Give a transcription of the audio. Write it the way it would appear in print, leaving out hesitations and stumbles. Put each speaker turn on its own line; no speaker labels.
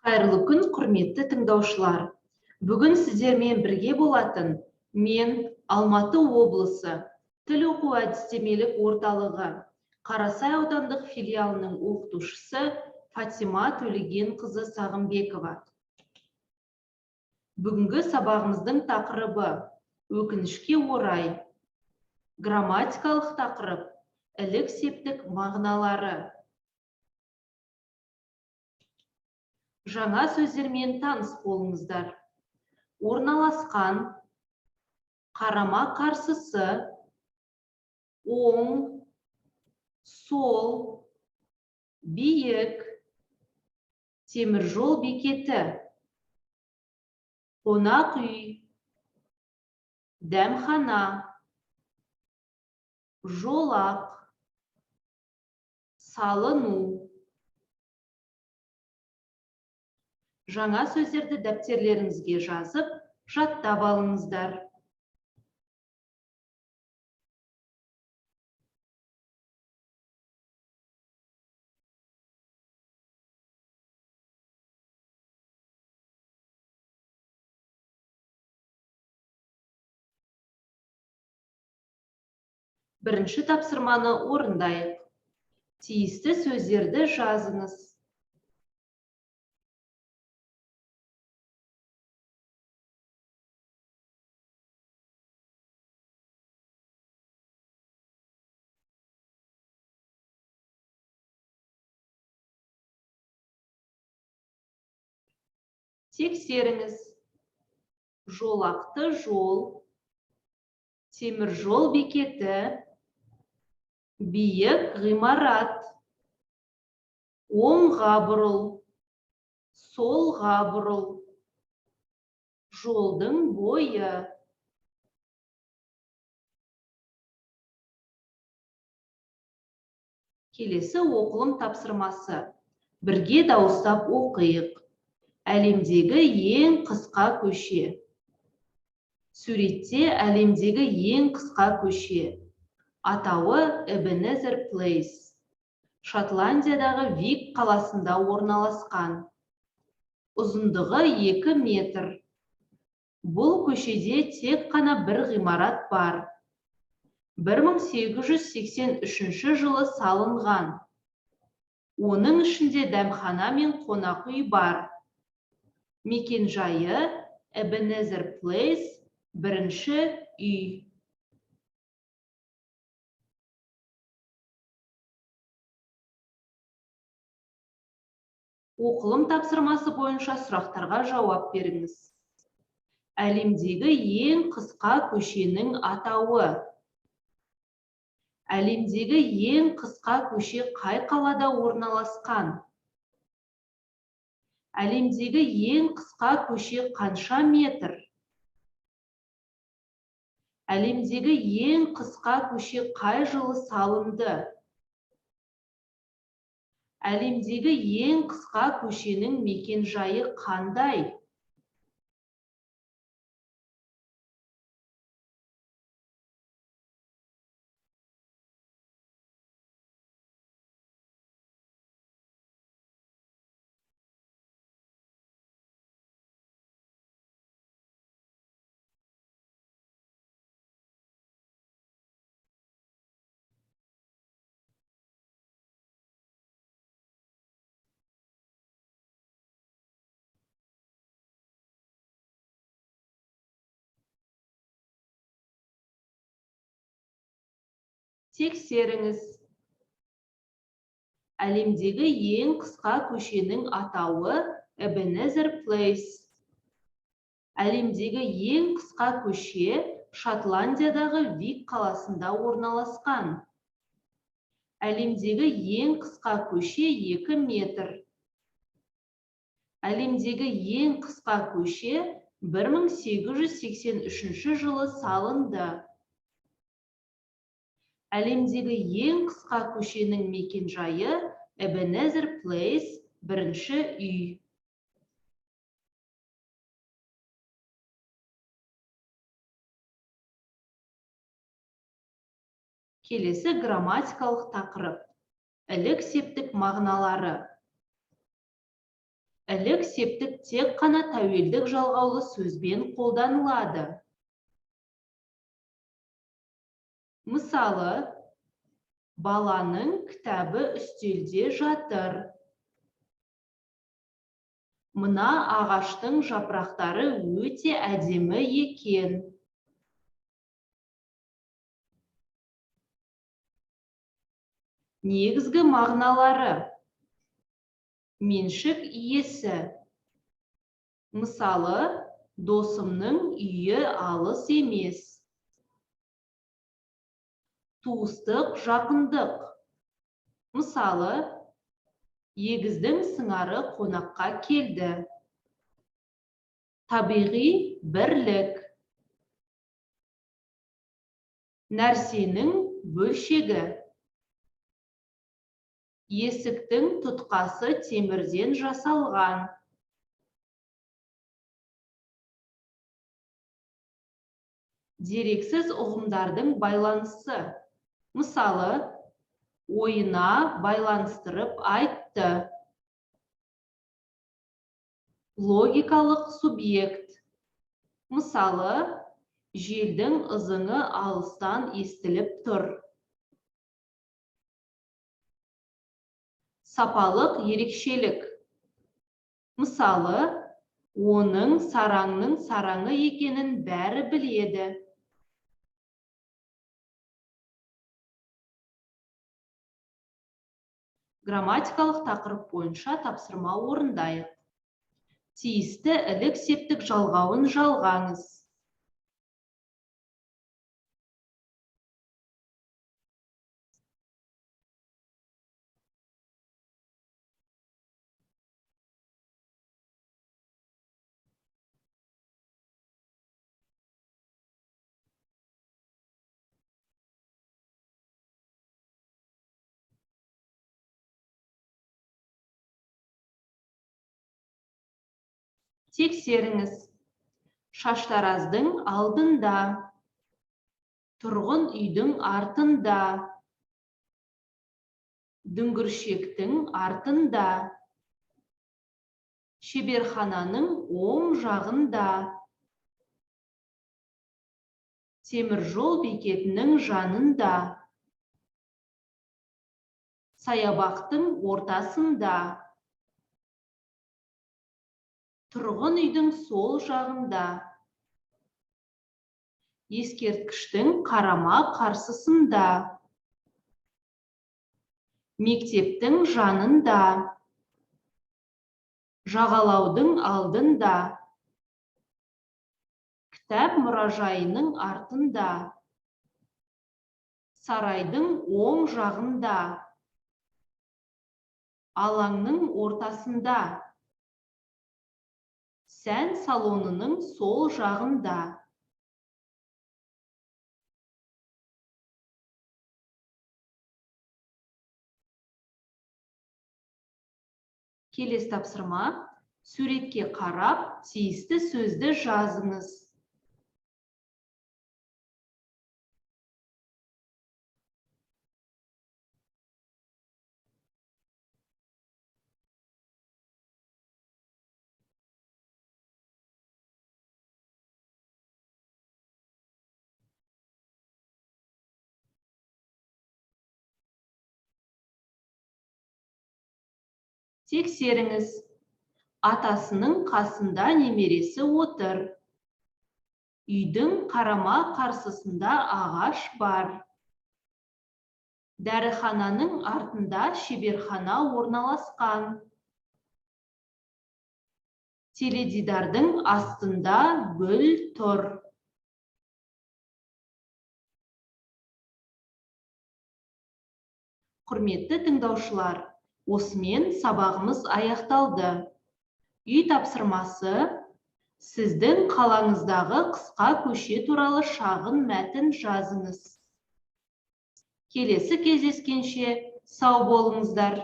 Қайырлы күн, құрметті тыңдаушылар. Бүгін сіздермен бірге болатын мен Алматы облысы тіл оқу әдістемелік орталығы Қарасай аудандық филиалының оқытушысы Фатима Төлегенқызы Сағымбекова. Бүгінгі сабағымыздың тақырыбы өкінішке орай. Грамматикалық тақырып ілік септік мағыналары. Жаңа сөздермен таныс болыңыздар. Орналасқан, қарама қарсысы, оң, сол, биік, теміржол бекеті, қонақ үй, дәмхана, жолақ, салыну. Жаңа сөздерді дәптерлеріңізге жазып, жаттап алыңыздар. Бірінші тапсырманы орындайық. Тиісті сөздерді жазыңыз. Тексеріңіз. Жолақты жол, теміржол бекеті, биік ғимарат, оңға бұрыл, солға бұрыл, жолдың бойы. Келесі оқылым тапсырмасы. Бірге дауыстап оқиық. Әлемдегі ең қысқа көше. Суретте әлемдегі ең қысқа көше. Атауы Ebenezer Place. Шотландиядағы Вик қаласында орналасқан. Ұзындығы 2 метр. Бұл көшеде тек қана бір ғимарат бар. 1883 жылы салынған. Оның ішінде дәмхана мен қонақ үй бар. Мекен-жайы Ebenezer Place, бірінші үй. Оқылым тапсырмасы бойынша сұрақтарға жауап беріңіз. Әлемдегі ең қысқа көшенің атауы. Әлемдегі ең қысқа көше қай қалада орналасқан? Әлемдегі ең қысқа көше қанша метр? Әлемдегі ең қысқа көше қай жылы салынды? Әлемдегі ең қысқа көшенің мекен-жайы қандай? Тексеріңіз. Әлемдегі ең қысқа көшенің атауы Ebenezer Place. Әлемдегі ең қысқа көше Шотландиядағы Вик қаласында орналасқан. Әлемдегі ең қысқа көше 2 метр. Әлемдегі ең қысқа көше 1883 жылы салынды. Әлемдегі ең қысқа көшенің мекен-жайы Ebenezer Place, бірінші үй. Келесі грамматикалық тақырып. Ілік септік мағыналары. Ілік септік тек қана тәуелдік жалғаулы сөзбен қолданылады. Мысалы, баланың кітабы үстелде жатыр. Мына ағаштың жапырақтары өте әдемі екен. Негізгі мағыналары: меншік иесі. Мысалы, досымның үйі алыс емес. Туыстық, жақындық. Мысалы, егіздің сыңары қонаққа келді. Табиғи бірлік. Нәрсенің бөлшегі. Есіктің тұтқасы темірден жасалған. Дерексіз ұғымдардың байланысы. Мысалы, ойына байланыстырып айтты. Логикалық субъект. Мысалы, желдің ызыңы алыстан естіліп тұр. Сапалық ерекшелік. Мысалы, оның сараңның сараңы екенін бәрі біледі. Грамматикалық тақырып бойынша тапсырма орындайық. Тиісті ілік септік жалғауын жалғаңыз. Тексеріңіз. Шаштараздың алдында, тұрғын үйдің артында, дүңгіршектің артында, шеберхананың оң жағында, теміржол бекетінің жанында, саябақтың ортасында, тұрғын үйдің сол жағында, ескерткіштің қарама қарсысында, мектептің жанында, жағалаудың алдында, кітап мұражайының артында, сарайдың оң жағында, алаңның ортасында, сән салонының сол жағында. Келесі тапсырма: суретке қарап, тиісті сөзді жазыңыз. Тексеріңіз. Атасының қасында немересі отыр. Үйдің қарама қарсысында ағаш бар. Дәріхананың артында шеберхана орналасқан. Теледидардың астында гүл тұр. Құрметті тыңдаушылар, осымен сабағымыз аяқталды. Үй тапсырмасы: сіздің қалаңыздағы қысқа көше туралы шағын мәтін жазыңыз. Келесі кездескенше сау болыңыздар.